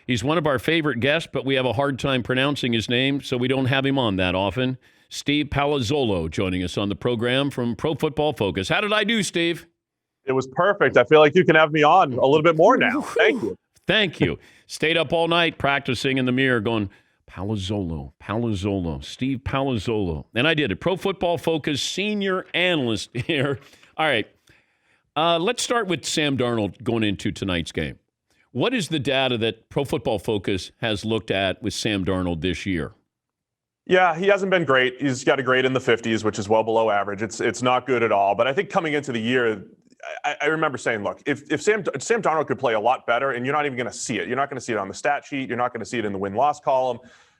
He's one of our favorite guests, but we have a hard time pronouncing his name, so we don't have him on that often. Steve Palazzolo joining us on the program from Pro Football Focus. How did I do, Steve? It was perfect. I feel like you can have me on a little bit more now. Thank you. Thank you. Stayed up all night practicing in the mirror going, Palazzolo, Steve Palazzolo. And I did it. Pro Football Focus senior analyst here. All right. Let's start with Sam Darnold going into tonight's game. What is the data that Pro Football Focus has looked at with Sam Darnold this year? Yeah, he hasn't been great. He's got a grade in the 50s, which is well below average. It's not good at all. But I think coming into the year, I remember saying, look, if Sam Darnold could play a lot better, and you're not even going to see it. You're not going to see it on the stat sheet. You're not going to see it in the win-loss column.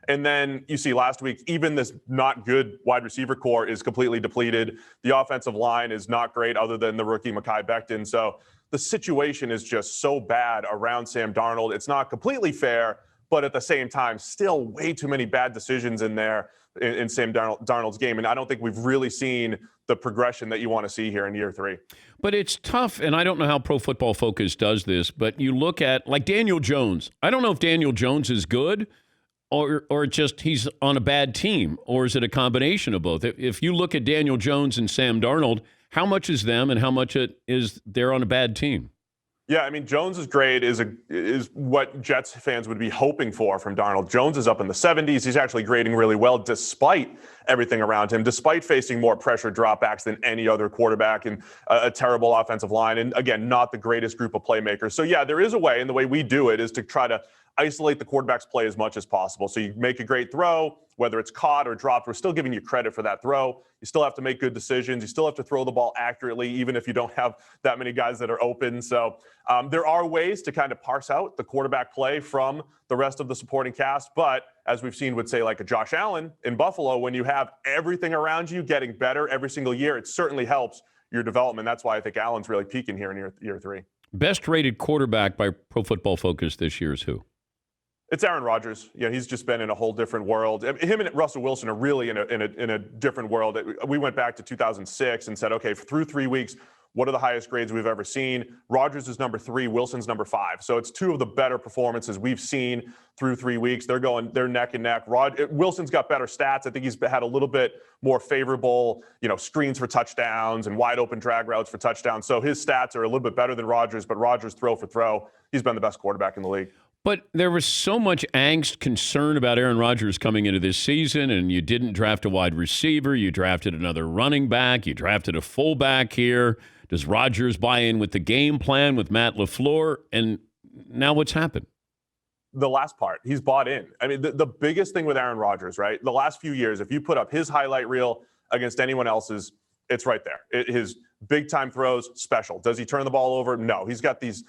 And then you see last week, even this not good wide receiver core is completely depleted. The offensive line is not great other than the rookie Mekhi Becton. So the situation is just so bad around Sam Darnold. It's not completely fair, but at the same time, still way too many bad decisions in there in Sam Darnold's game. And I don't think we've really seen the progression that you want to see here in year 3. But it's tough, and I don't know how Pro Football Focus does this, but you look at, like, Daniel Jones. I don't know if Daniel Jones is good or just he's on a bad team, or is it a combination of both? If you look at Daniel Jones and Sam Darnold, how much is them and how much it is they're on a bad team? Yeah, I mean, Jones's grade is what Jets fans would be hoping for from Darnold. Jones is up in the 70s. He's actually grading really well despite everything around him, despite facing more pressure dropbacks than any other quarterback and a terrible offensive line. And again, not the greatest group of playmakers. So yeah, there is a way, and the way we do it is to try to isolate the quarterback's play as much as possible. So you make a great throw, whether it's caught or dropped, we're still giving you credit for that throw. You still have to make good decisions. You still have to throw the ball accurately, even if you don't have that many guys that are open. So there are ways to kind of parse out the quarterback play from the rest of the supporting cast. But as we've seen with, say, like a Josh Allen in Buffalo, when you have everything around you getting better every single year, it certainly helps your development. That's why I think Allen's really peaking here in year 3. Best rated quarterback by Pro Football Focus this year is who? It's Aaron Rodgers. Yeah, he's just been in a whole different world. Him and Russell Wilson are really in a different world. We went back to 2006 and said, okay, through 3 weeks, what are the highest grades we've ever seen? Rodgers is number 3, Wilson's number 5. So it's 2 of the better performances we've seen through 3 weeks. They're neck and neck. Wilson's got better stats. I think he's had a little bit more favorable, screens for touchdowns and wide open drag routes for touchdowns. So his stats are a little bit better than Rodgers, but Rodgers throw for throw, he's been the best quarterback in the league. But there was so much angst, concern about Aaron Rodgers coming into this season, and you didn't draft a wide receiver. You drafted another running back. You drafted a fullback here. Does Rodgers buy in with the game plan with Matt LaFleur? And now what's happened? The last part, he's bought in. I mean, the biggest thing with Aaron Rodgers, right? The last few years, if you put up his highlight reel against anyone else's, it's right there. His big-time throws, special. Does he turn the ball over? No. He's got the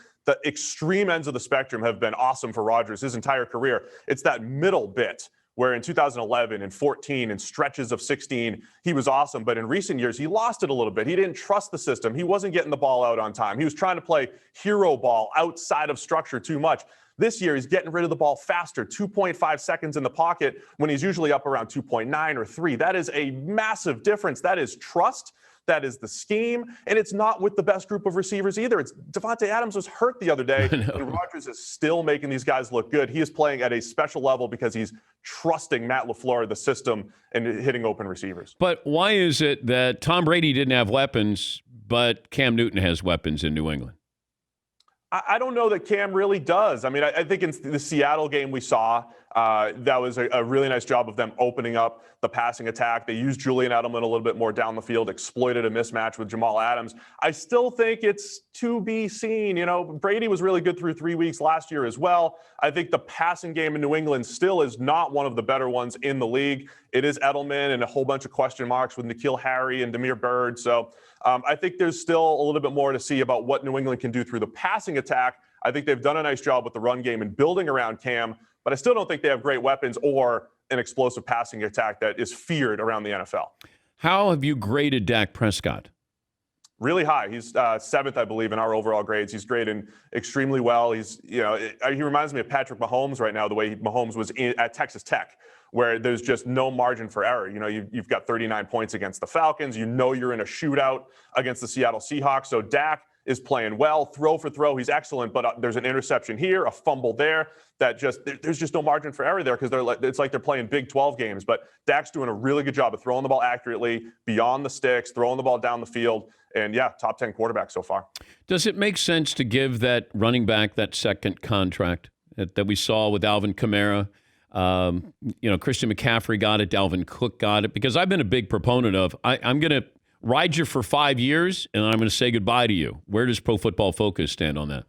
extreme ends of the spectrum have been awesome for Rodgers his entire career. It's that middle bit where in 2011 and 14 and stretches of 16, he was awesome. But in recent years, he lost it a little bit. He didn't trust the system. He wasn't getting the ball out on time. He was trying to play hero ball outside of structure too much. This year, he's getting rid of the ball faster, 2.5 seconds in the pocket when he's usually up around 2.9 or 3. That is a massive difference. That is trust. That is the scheme, and it's not with the best group of receivers either. It's Devontae Adams was hurt the other day, and Rodgers is still making these guys look good. He is playing at a special level because he's trusting Matt LaFleur, the system, and hitting open receivers. But why is it that Tom Brady didn't have weapons, but Cam Newton has weapons in New England? I don't know that Cam really does. I mean, I think in the Seattle game we saw, that was a really nice job of them opening up the passing attack. They used Julian Edelman a little bit more down the field, exploited a mismatch with Jamal Adams. I still think it's to be seen. Brady was really good through 3 weeks last year as well. I think the passing game in New England still is not one of the better ones in the league. It is Edelman and a whole bunch of question marks with N'Keal Harry and Damiere Byrd. So I think there's still a little bit more to see about what New England can do through the passing attack. I think they've done a nice job with the run game and building around Cam, but I still don't think they have great weapons or an explosive passing attack that is feared around the NFL. How have you graded Dak Prescott? Really high. He's 7th, I believe, in our overall grades. He's grading extremely well. He reminds me of Patrick Mahomes right now, the way Mahomes was at Texas Tech, where there's just no margin for error. You've got 39 points against the Falcons. You're in a shootout against the Seattle Seahawks. So Dak is playing well. Throw for throw, he's excellent, but there's an interception here, a fumble there. There's just no margin for error there because it's like they're playing Big 12 games. But Dak's doing a really good job of throwing the ball accurately, beyond the sticks, throwing the ball down the field. And yeah, top 10 quarterback so far. Does it make sense to give that running back that second contract that we saw with Alvin Kamara? Christian McCaffrey got it. Dalvin Cook got it. Because I've been a big proponent of, I'm going to ride you for 5 years, and I'm going to say goodbye to you. Where does Pro Football Focus stand on that?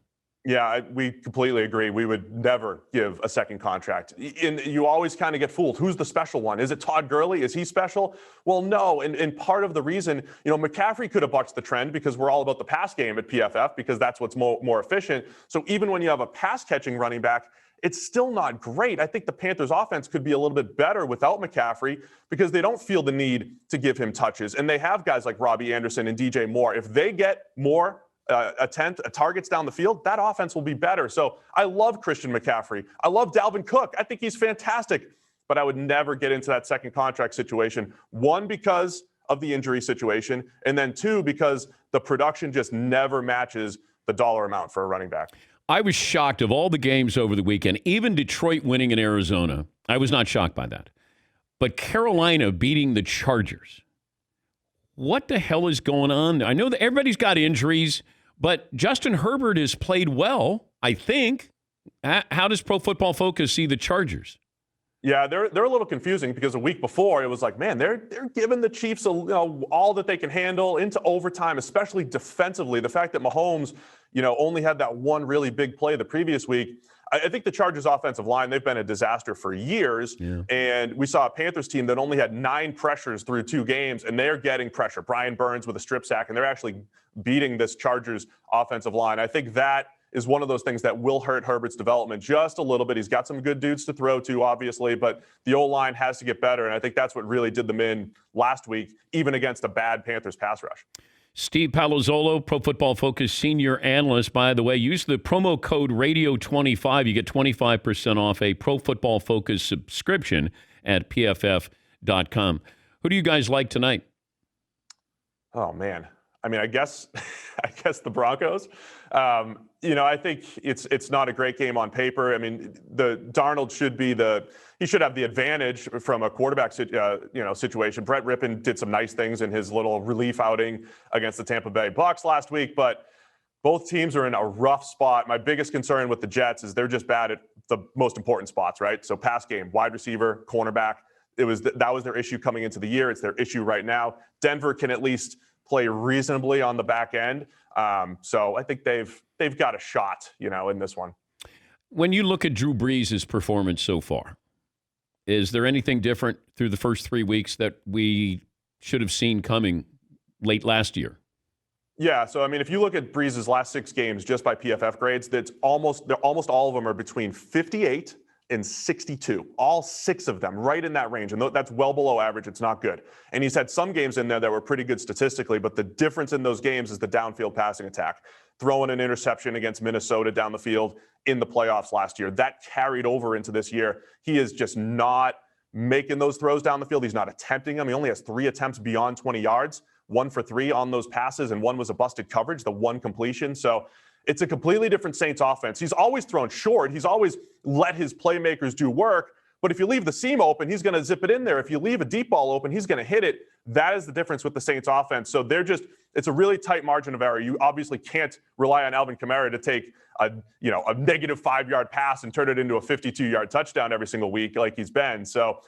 Yeah, we completely agree. We would never give a second contract. And you always kind of get fooled. Who's the special one? Is it Todd Gurley? Is he special? Well, no. And part of the reason, McCaffrey could have bucked the trend because we're all about the pass game at PFF because that's what's more efficient. So even when you have a pass-catching running back, it's still not great. I think the Panthers offense could be a little bit better without McCaffrey because they don't feel the need to give him touches. And they have guys like Robbie Anderson and DJ Moore. If they get more targets down the field, that offense will be better. So I love Christian McCaffrey. I love Dalvin Cook. I think he's fantastic. But I would never get into that second contract situation. One, because of the injury situation. And then two, because the production just never matches the dollar amount for a running back. I was shocked of all the games over the weekend, even Detroit winning in Arizona. I was not shocked by that. But Carolina beating the Chargers. What the hell is going on? I know that everybody's got injuries, but Justin Herbert has played well, I think. How does Pro Football Focus see the Chargers? Yeah, they're a little confusing because a week before it was like, man, they're giving the Chiefs all that they can handle into overtime, especially defensively. The fact that Mahomes, only had that one really big play the previous week. I think the Chargers offensive line, they've been a disaster for years. Yeah. And we saw a Panthers team that only had 9 pressures through 2 games, and they're getting pressure. Brian Burns with a strip sack, and they're actually beating this Chargers offensive line. I think that is one of those things that will hurt Herbert's development just a little bit. He's got some good dudes to throw to, obviously, but the O-line has to get better, and I think that's what really did them in last week, even against a bad Panthers pass rush. Steve Palazzolo, Pro Football Focus senior analyst. By the way, use the promo code Radio25. You get 25% off a Pro Football Focus subscription at PFF.com. Who do you guys like tonight? Oh, man. I mean, I guess the Broncos. I think it's not a great game on paper. I mean, the Darnold he should have the advantage from a quarterback situation. Brett Rippon did some nice things in his little relief outing against the Tampa Bay Bucs last week, but both teams are in a rough spot. My biggest concern with the Jets is they're just bad at the most important spots, right? So pass game, wide receiver, cornerback. That was their issue coming into the year. It's their issue right now. Denver can at least play reasonably on the back end. So I think they've got a shot, in this one. When you look at Drew Brees' performance so far, is there anything different through the first 3 weeks that we should have seen coming late last year? Yeah, so I mean, if you look at Brees' last 6 games just by PFF grades, almost all of them are between 58 and 62. All 6 of them right in that range. And that's well below average. It's not good. And he's had some games in there that were pretty good statistically, but the difference in those games is the downfield passing attack. Throwing an interception against Minnesota down the field in the playoffs last year. That carried over into this year. He is just not making those throws down the field. He's not attempting them. He only has 3 attempts beyond 20 yards, 1 for 3 on those passes, and 1 was a busted coverage, the 1 completion. So it's a completely different Saints offense. He's always thrown short. He's always let his playmakers do work. But if you leave the seam open, he's going to zip it in there. If you leave a deep ball open, he's going to hit it. That is the difference with the Saints offense. So it's a really tight margin of error. You obviously can't rely on Alvin Kamara to take a negative 5-yard pass and turn it into a 52-yard touchdown every single week like he's been. So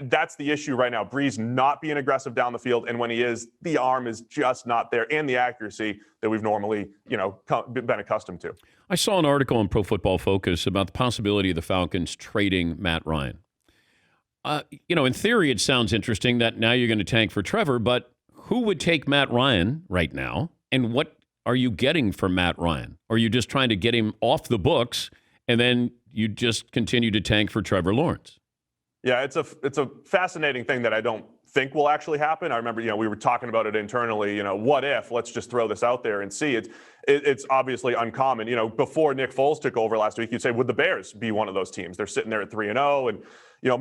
that's the issue right now. Brees not being aggressive down the field. And when he is, the arm is just not there and the accuracy that we've normally, been accustomed to. I saw an article on Pro Football Focus about the possibility of the Falcons trading Matt Ryan. In theory, it sounds interesting that now you're going to tank for Trevor, but who would take Matt Ryan right now? And what are you getting from Matt Ryan? Or are you just trying to get him off the books and then you just continue to tank for Trevor Lawrence? Yeah, it's a fascinating thing that I don't think will actually happen. I remember, we were talking about it internally, what if, let's just throw this out there and see. It's obviously uncommon. Before Nick Foles took over last week, you'd say, would the Bears be one of those teams? They're sitting there at 3-0. And,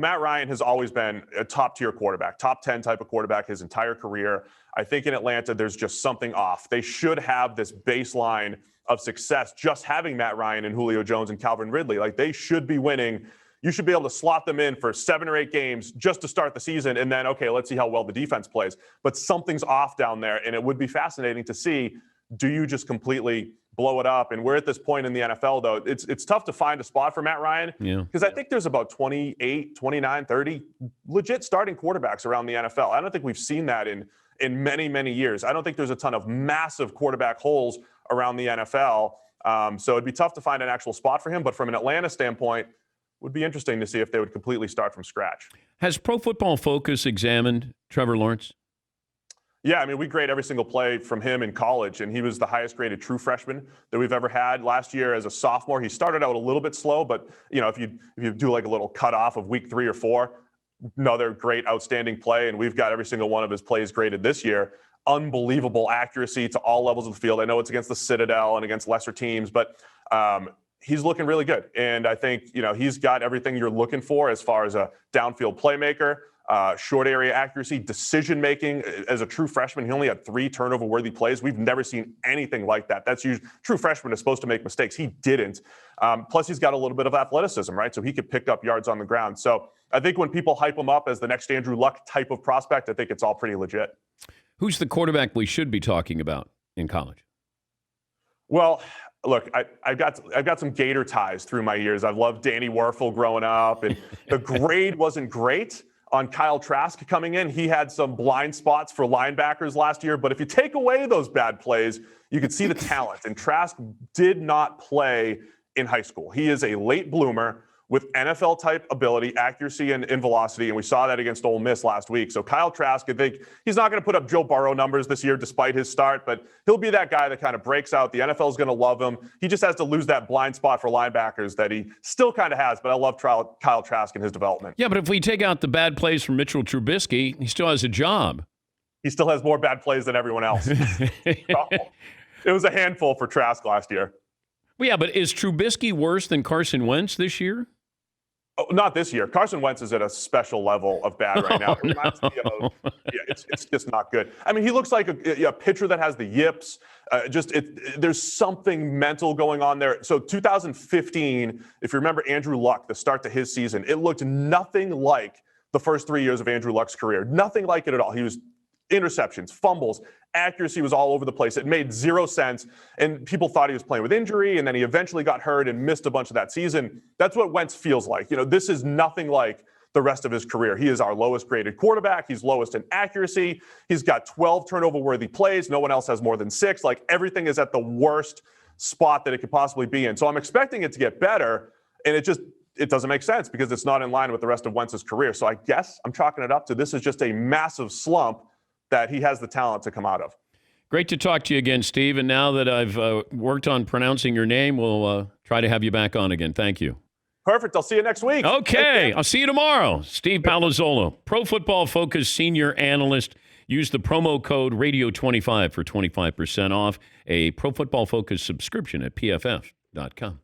Matt Ryan has always been a top tier quarterback, top 10 type of quarterback his entire career. I think in Atlanta, there's just something off. They should have this baseline of success just having Matt Ryan and Julio Jones and Calvin Ridley. Like, they should be winning. You should be able to slot them in for 7 or 8 games just to start the season. And then, okay, let's see how well the defense plays. But something's off down there. And it would be fascinating to see, do you just completely blow it up? And we're at this point in the NFL, though. It's tough to find a spot for Matt Ryan. Because I think there's about 28, 29, 30 legit starting quarterbacks around the NFL. I don't think we've seen that in many, many years. I don't think there's a ton of massive quarterback holes around the NFL. So it'd be tough to find an actual spot for him. But from an Atlanta standpoint, would be interesting to see if they would completely start from scratch. Has Pro Football Focus examined Trevor Lawrence? Yeah, I mean, we grade every single play from him in college, and he was the highest graded true freshman that we've ever had. Last year as a sophomore, he started out a little bit slow, but if you do like a little cutoff of week 3 or 4, another great, outstanding play, and we've got every single one of his plays graded this year. Unbelievable accuracy to all levels of the field. I know it's against the Citadel and against lesser teams, but he's looking really good. And I think, he's got everything you're looking for as far as a downfield playmaker, short area accuracy, decision-making. As a true freshman, he only had 3 turnover-worthy plays. We've never seen anything like that. That's usually, true freshman is supposed to make mistakes. He didn't. Plus, he's got a little bit of athleticism, right? So he could pick up yards on the ground. So I think when people hype him up as the next Andrew Luck type of prospect, I think it's all pretty legit. Who's the quarterback we should be talking about in college? Well, look, I've got some Gator ties through my years. I've loved Danny Werfel growing up, and the grade wasn't great on Kyle Trask coming in. He had some blind spots for linebackers last year, but if you take away those bad plays, you could see the talent. And Trask did not play in high school. He is a late bloomer with NFL-type ability, accuracy, and velocity, and we saw that against Ole Miss last week. So Kyle Trask, I think he's not going to put up Joe Burrow numbers this year despite his start, but he'll be that guy that kind of breaks out. The NFL is going to love him. He just has to lose that blind spot for linebackers that he still kind of has, but I love Kyle Trask and his development. Yeah, but if we take out the bad plays from Mitchell Trubisky, he still has a job. He still has more bad plays than everyone else. It was a handful for Trask last year. Well, yeah, but is Trubisky worse than Carson Wentz this year? Oh, not this year. Carson Wentz is at a special level of bad right now. It reminds me of, it's just not good. I mean, he looks like a pitcher that has the yips. There's something mental going on there. So 2015, if you remember Andrew Luck, the start to his season, it looked nothing like the first 3 years of Andrew Luck's career. Nothing like it at all. He was interceptions, fumbles, accuracy was all over the place. It made zero sense, and people thought he was playing with injury, and then he eventually got hurt and missed a bunch of that season. That's what Wentz feels like. This is nothing like the rest of his career. He is our lowest graded quarterback. He's lowest in accuracy. He's got 12 turnover-worthy plays. No one else has more than 6. Like, everything is at the worst spot that it could possibly be in. So I'm expecting it to get better, and it doesn't make sense because it's not in line with the rest of Wentz's career. So I guess I'm chalking it up to this is just a massive slump that he has the talent to come out of. Great to talk to you again, Steve. And now that I've worked on pronouncing your name, we'll try to have you back on again. Thank you. Perfect. I'll see you next week. Okay. I'll see you tomorrow. Steve Palazzolo, Pro Football Focus Senior Analyst. Use the promo code Radio25 for 25% off a Pro Football Focus subscription at pff.com.